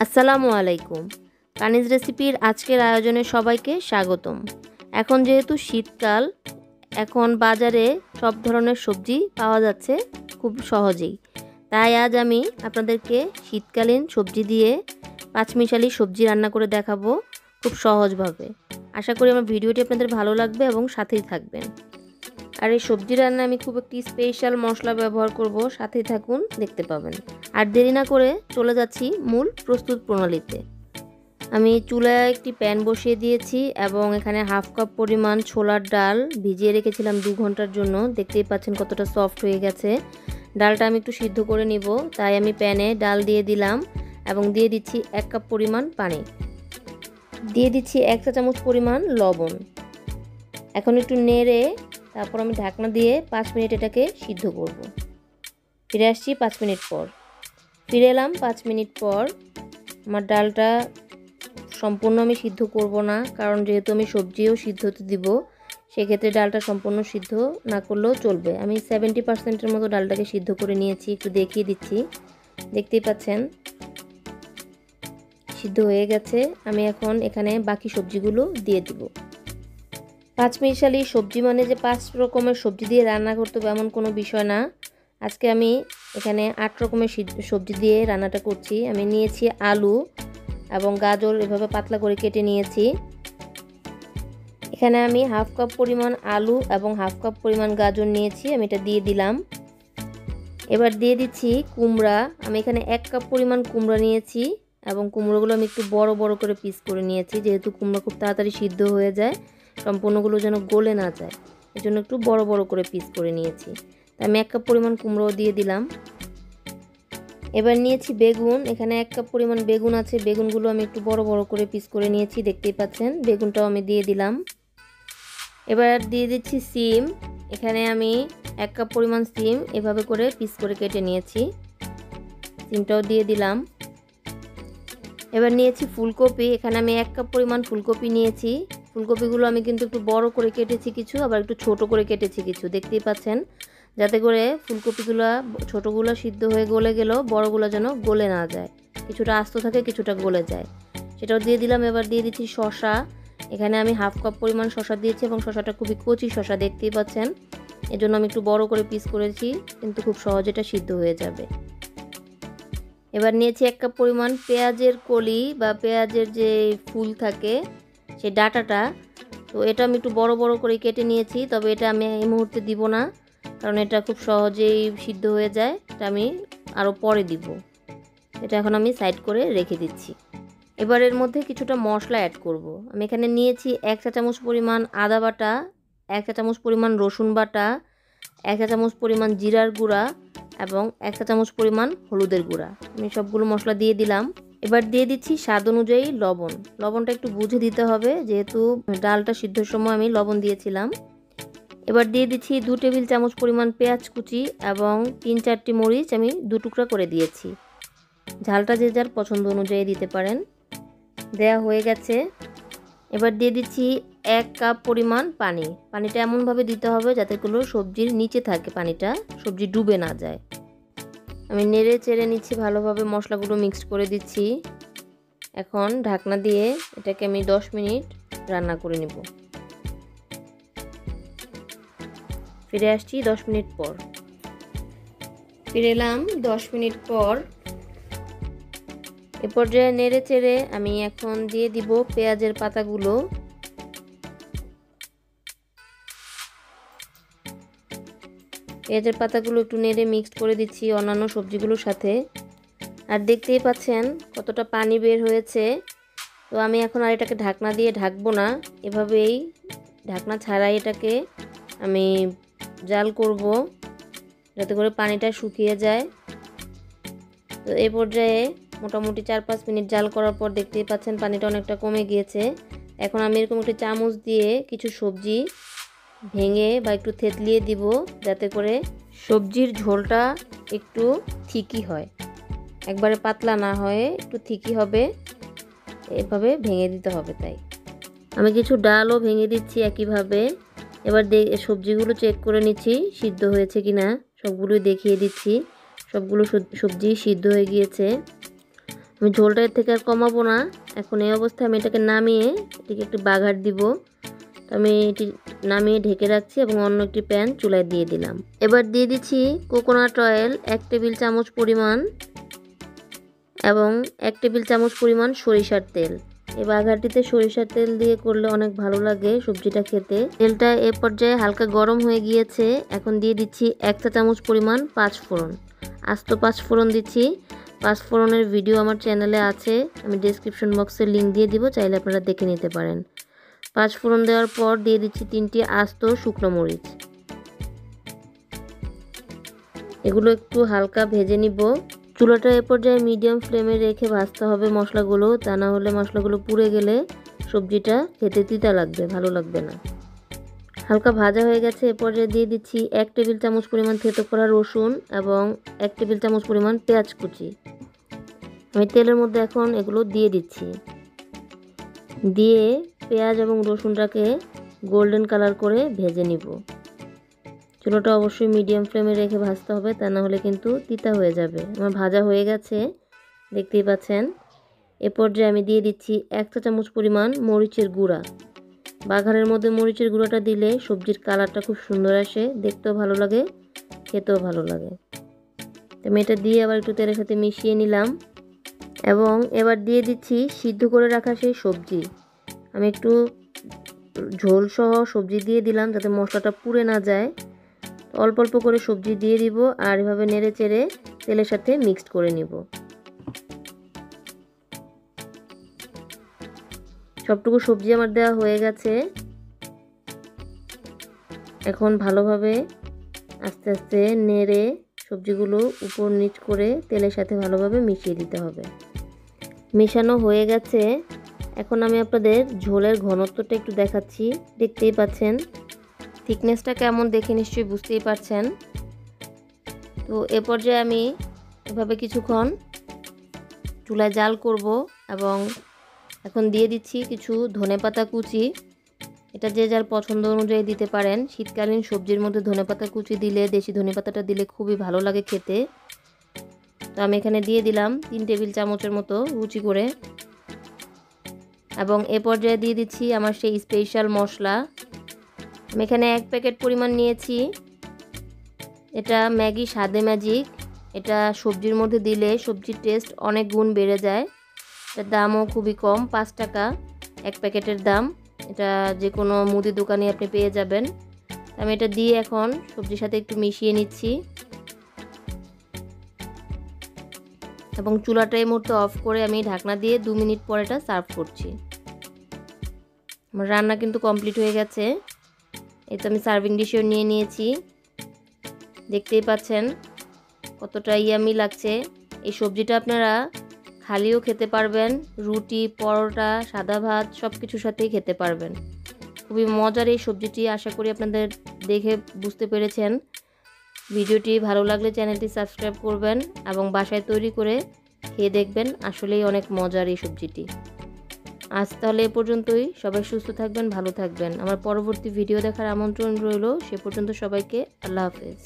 আসসালামু আলাইকুম। কানিজ রেসিপির আজকের আয়োজনে সবাইকে স্বাগতম। এখন যেহেতু শীতকাল, এখন বাজারে সব ধরনের সবজি পাওয়া যাচ্ছে খুব সহজেই। তাই আজ আমি আপনাদেরকে শীতকালীন সবজি দিয়ে পাঁচমিশালি সবজি রান্না করে দেখাবো খুব সহজভাবে। আশা করি আমার ভিডিওটি আপনাদের ভালো লাগবে এবং সাথেই থাকবেন। আর এই সবজি রান্না আমি খুব একটি স্পেশাল মশলা ব্যবহার করব, সাথেই থাকুন, দেখতে পাবেন। আর দেরি না করে চলে যাচ্ছি মূল প্রস্তুত প্রণালীতে। আমি চুলায় একটি প্যান বসিয়ে দিয়েছি এবং এখানে হাফ কাপ পরিমাণ ছোলার ডাল ভিজিয়ে রেখেছিলাম 2 ঘন্টার জন্য। দেখতেই পাচ্ছেন কতটা সফট হয়ে গেছে। ডালটা আমি একটু সিদ্ধ করে নিব, তাই আমি প্যানে ডাল দিয়ে দিলাম এবং দিয়ে দিচ্ছি 1 কাপ পরিমাণ পানি, দিয়ে দিচ্ছি 1 চা চামচ পরিমাণ লবণ। এখন একটু নেড়ে তারপর আমি ঢাকনা দিয়ে 5 মিনিট এটাকে সিদ্ধ করব। ফিরে আসছি 5 মিনিট পর। ফিরে এলাম 5 মিনিট পর। আমার ডালটা সম্পূর্ণ আমি সিদ্ধ করব না, কারণ যেহেতু আমি সবজিও সিদ্ধ হতে দিব, সেক্ষেত্রে ডালটা সম্পূর্ণ সিদ্ধ না করলেও চলবে। আমি 70%-এর মতো ডালটাকে সিদ্ধ করে নিয়েছি, একটু দেখিয়ে দিচ্ছি। দেখতেই পাচ্ছেন সিদ্ধ হয়ে গেছে। আমি এখন এখানে বাকি সবজিগুলো দিয়ে দিব। পাঁচমিশালি সবজি মানে যে 5 রকমের সবজি দিয়ে রান্না করতে হবে এমন কোনো বিষয় না। আজকে আমি এখানে 8 রকমের সবজি দিয়ে রান্নাটা করছি। আমি নিয়েছি আলু এবং গাজর, এভাবে পাতলা করে কেটে নিয়েছি। এখানে আমি হাফ কাপ পরিমাণ আলু এবং হাফ কাপ পরিমাণ গাজর নিয়েছি, আমি এটা দিয়ে দিলাম। এবার দিয়ে দিচ্ছি কুমড়া। আমি এখানে 1 কাপ পরিমাণ কুমড়া নিয়েছি এবং কুমড়োগুলো আমি একটু বড় বড় করে পিস করে নিয়েছি, যেহেতু কুমড়া খুব তাড়াতাড়ি সিদ্ধ হয়ে যায়, সম্পূর্ণগুলো যেন গলে না যায়, এজন্য একটু বড় বড় করে পিস করে নিয়েছি। তাই আমি 1 কাপ পরিমাণ কুমড়ো দিয়ে দিলাম। এবার নিয়েছি বেগুন। এখানে 1 কাপ পরিমাণ বেগুন আছে, বেগুনগুলো আমি একটু বড় বড় করে পিস করে নিয়েছি, দেখতেই পাচ্ছেন। বেগুনটাও আমি দিয়ে দিলাম। এবার দিয়ে দিচ্ছি সিম। এখানে আমি 1 কাপ পরিমাণ সিম এভাবে করে পিস করে কেটে নিয়েছি, সিমটাও দিয়ে দিলাম। এবার নিয়েছি ফুলকপি। এখানে আমি 1 কাপ পরিমাণ ফুলকপি নিয়েছি। ফুলকপিগুলো আমি কিন্তু একটু বড় করে কেটেছি কিছু, আবার একটু ছোট করে কেটেছি কিছু, দেখতেই পাচ্ছেন, যাতে করে ফুলকপিগুলো ছোটোগুলো সিদ্ধ হয়ে গলে গেলেও বড়গুলো যেন গলে না যায়, কিছুটা আস্ত থাকে কিছুটা গলে যায়, সেটাও দিয়ে দিলাম। এবার দিয়ে দিচ্ছি শসা। এখানে আমি হাফ কাপ পরিমাণ শসা দিয়েছি এবং শসাটা খুবই কচি শসা, দেখতেই পাচ্ছেন, এজন্য আমি একটু বড় করে পিস করেছি, কিন্তু খুব সহজে এটা সিদ্ধ হয়ে যাবে। এবার নিয়েছি 1 কাপ পরিমাণ পেঁয়াজের কলি বা পেঁয়াজের যে ফুল থাকে সেই ডাঁটাটা, তো এটা আমি একটু বড় বড় করে কেটে নিয়েছি, তবে এটা আমি এই মুহূর্তে দিব না, কারণ এটা খুব সহজেই সিদ্ধ হয়ে যায়, এটা আমি আরও পরে দিব। এটা এখন আমি সাইড করে রেখে দিচ্ছি। এবার এর মধ্যে কিছুটা মশলা অ্যাড করব। আমি এখানে নিয়েছি 1 চা চামচ পরিমাণ আদা বাটা, 1 চা চামচ পরিমাণ রসুন বাটা, 1 চা চামচ পরিমাণ জিরার গুঁড়া এবং 1 চা চামচ পরিমাণ হলুদের গুঁড়া। আমি সবগুলো মশলা দিয়ে দিলাম। এবার দিয়ে দিচ্ছি স্বাদ অনুযায়ী লবণ। লবণটা একটু বুঝে দিতে হবে, যেহেতু ডালটা সিদ্ধর সময় আমি লবণ দিয়েছিলাম। এবার দিয়ে দিচ্ছি 2 টেবিল চামচ পরিমাণ পেঁয়াজ কুচি এবং 3-4টি মরিচ আমি 2 টুকরা করে দিয়েছি। ঝালটা যে যার পছন্দ অনুযায়ী দিতে পারেন। দেয়া হয়ে গেছে। এবার দিয়ে দিচ্ছি 1 কাপ পরিমাণ পানি। পানিটা এমনভাবে দিতে হবে যাতে করে সবজির নিচে থাকে, পানিটা সবজি ডুবে না যায়। আমি নেড়ে চেড়ে নিচ্ছি ভালোভাবে, মশলাগুলো মিক্সড করে দিচ্ছি। এখন ঢাকনা দিয়ে এটাকে আমি 10 মিনিট রান্না করে নেব। ফিরে আসছি 10 মিনিট পর। ফিরে এলাম 10 মিনিট পর। এ পর্যায়ে নেড়ে চেড়ে আমি এখন দিয়ে দিব পেঁয়াজের পাতাগুলো। পেঁয়াজের পাতাগুলো একটু নেড়ে মিক্সড করে দিচ্ছি অন্যান্য সবজিগুলোর সাথে। আর দেখতেই পাচ্ছেন কতটা পানি বের হয়েছে। তো আমি এখন আর এটাকে ঢাকনা দিয়ে ঢাকবো না, এভাবেই ঢাকনা ছাড়াই এটাকে আমি জাল করব, যাতে করে পানিটা শুকিয়ে যায়। তো এই পর্যায়ে মোটামুটি 4-5 মিনিট জাল করার পর দেখতেই পাচ্ছেন পানিটা অনেকটা কমে গিয়েছে। এখন আমি এরকম একটা চামচ দিয়ে কিছু সবজি ভেঙে বা একটু থেতলিয়ে দিব, যাতে করে সবজির ঝোলটা একটু থিকই হয়, একবারে পাতলা না হয়ে একটু থিকই হবে, এভাবে ভেঙে দিতে হবে। তাই আমি কিছু ডালও ভেঙে দিচ্ছি একইভাবে। এবার সবজিগুলো চেক করে নিচ্ছি সিদ্ধ হয়েছে কিনা, সবগুলোই দেখিয়ে দিচ্ছি। সবগুলো সবজি সিদ্ধ হয়ে গিয়েছে। আমি ঝোলটা এর থেকে আর কমাবো না। এখন এই অবস্থায় আমি এটাকে নামিয়ে এটিকে একটু বাগার দিব। তো আমি এটি নামিয়ে ঢেকে রাখছি এবং অন্য একটি প্যান চুলায় দিয়ে দিলাম। এবার দিয়ে দিচ্ছি কোকোনাট অয়েল 1 টেবিল চামচ পরিমাণ এবং 1 টেবিল চামচ পরিমাণ সরিষার তেল। এই বাগারটিতে সরিষার তেল দিয়ে করলে অনেক ভালো লাগে সবজিটা খেতে। তেলটা এ পর্যায়ে হালকা গরম হয়ে গিয়েছে। এখন দিয়ে দিচ্ছি 1 চা চামচ পরিমাণ পাঁচফোড়ন। আস্ত পাঁচফোড়ন দিচ্ছি। পাঁচফোড়নের ভিডিও আমার চ্যানেলে আছে, আমি ডেসক্রিপশন বক্সে লিঙ্ক দিয়ে দিব, চাইলে আপনারা দেখে নিতে পারেন। পাঁচফোড়ন দেওয়ার পর দিয়ে দিচ্ছি 3টি আস্ত শুকনো মরিচ। এগুলো একটু হালকা ভেজে নিব। চুলাটা এ পর্যায়ে মিডিয়াম ফ্লেমে রেখে ভাজতে হবে মশলাগুলো, তা না হলে মশলাগুলো পুড়ে গেলে সবজিটা খেতে তিতা লাগবে, ভালো লাগবে না। হালকা ভাজা হয়ে গেছে। এ পর্যায়ে দিয়ে দিচ্ছি 1 টেবিল চামচ পরিমাণ থেতো করা রসুন এবং 1 টেবিল চামচ পরিমাণ পেঁয়াজ কুচি। আমি তেলের মধ্যে এখন এগুলো দিয়ে দিচ্ছি। দিয়ে পেঁয়াজ এবং রসুনটাকে গোল্ডেন কালার করে ভেজে নিব। চুলাটা অবশ্যই মিডিয়াম ফ্লেমে রেখে ভাজতে হবে, তা না হলে কিন্তু তিতা হয়ে যাবে। আমার ভাজা হয়ে গেছে, দেখতেই পাচ্ছেন। এ পর্যায়ে আমি দিয়ে দিচ্ছি 1 চা চামচ পরিমাণ মরিচের গুঁড়া। বাঘারের মধ্যে মরিচের গুঁড়াটা দিলে সবজির কালারটা খুব সুন্দর আসে, দেখতেও ভালো লাগে, খেতেও ভালো লাগে। আমি এটা দিয়ে আবার একটু তেলের সাথে মিশিয়ে নিলাম এবং এবার দিয়ে দিচ্ছি সিদ্ধ করে রাখা সেই সবজি। আমি একটু ঝোল সহ সবজি দিয়ে দিলাম যাতে মশলাটা পুড়ে না যায়। অল্প অল্প করে সবজি দিয়ে দিব আর এভাবে নেড়ে চেড়ে তেলের সাথে মিক্সড করে নিব। সবটুকু সবজি আমার দেওয়া হয়ে গেছে। এখন ভালোভাবে আস্তে আস্তে নেড়ে সবজিগুলো উপর নিচ করে তেলের সাথে ভালোভাবে মিশিয়ে দিতে হবে। মেশানো হয়ে গেছে। এখন আমি আপনাদের ঝোলের ঘনত্বটা একটু দেখাচ্ছি, দেখতেই পাচ্ছেন। থিকনেসটা কেমন দেখে নিশ্চয়ই বুঝতেই পারছেন। তো এ পর্যায়ে আমি এভাবে কিছুক্ষণ চুলায় জাল করব এবং এখন দিয়ে দিচ্ছি কিছু ধনেপাতা কুচি। এটা যে যার পছন্দ অনুযায়ী দিতে পারেন। শীতকালীন সবজির মধ্যে ধনেপাতা কুচি দিলে, দেশি ধনেপাতাটা দিলে খুবই ভালো লাগে খেতে। তো আমি এখানে দিয়ে দিলাম 3 টেবিল চামচের মতো কুচি করে এবং এ পর্যায়ে দিয়ে দিচ্ছি আমার সেই স্পেশাল মশলা। আমি এখানে 1 প্যাকেট পরিমাণ নিয়েছি। এটা ম্যাগি স্বাদে ম্যাজিক। এটা সবজির মধ্যে দিলে সবজির টেস্ট অনেক গুণ বেড়ে যায়। এটার দামও খুবই কম, 5 টাকা 1 প্যাকেটের দাম। এটা যে কোনো মুদি দোকানে আপনি পেয়ে যাবেন। আমি এটা দিয়ে এখন সবজির সাথে একটু মিশিয়ে নিচ্ছি এবং চুলাটা এই মুহূর্তে অফ করে আমি ঢাকনা দিয়ে 2 মিনিট পর এটা সার্ভ করছি। আমার রান্না কিন্তু কমপ্লিট হয়ে গেছে। এই তো আমি সার্ভিং ডিশেও নিয়ে নিয়েছি, দেখতেই পাচ্ছেন কতটা ইয়ামি লাগছে। এই সবজিটা আপনারা খালিও খেতে পারবেন, রুটি, পরোটা, সাদা ভাত সব কিছুর সাথেই খেতে পারবেন। খুবই মজার এই সবজিটি। আশা করি আপনাদের দেখে বুঝতে পেরেছেন। ভিডিওটি ভালো লাগলে চ্যানেলটি সাবস্ক্রাইব করবেন এবং বাসায় তৈরি করে খেয়ে দেখবেন, আসলেই অনেক মজার এই সবজিটি। আজ তাহলে এ পর্যন্তই। সবাই সুস্থ থাকবেন, ভালো থাকবেন। আমার পরবর্তী ভিডিও দেখার আমন্ত্রণ রইল। সে পর্যন্ত সবাইকে আল্লাহ হাফেজ।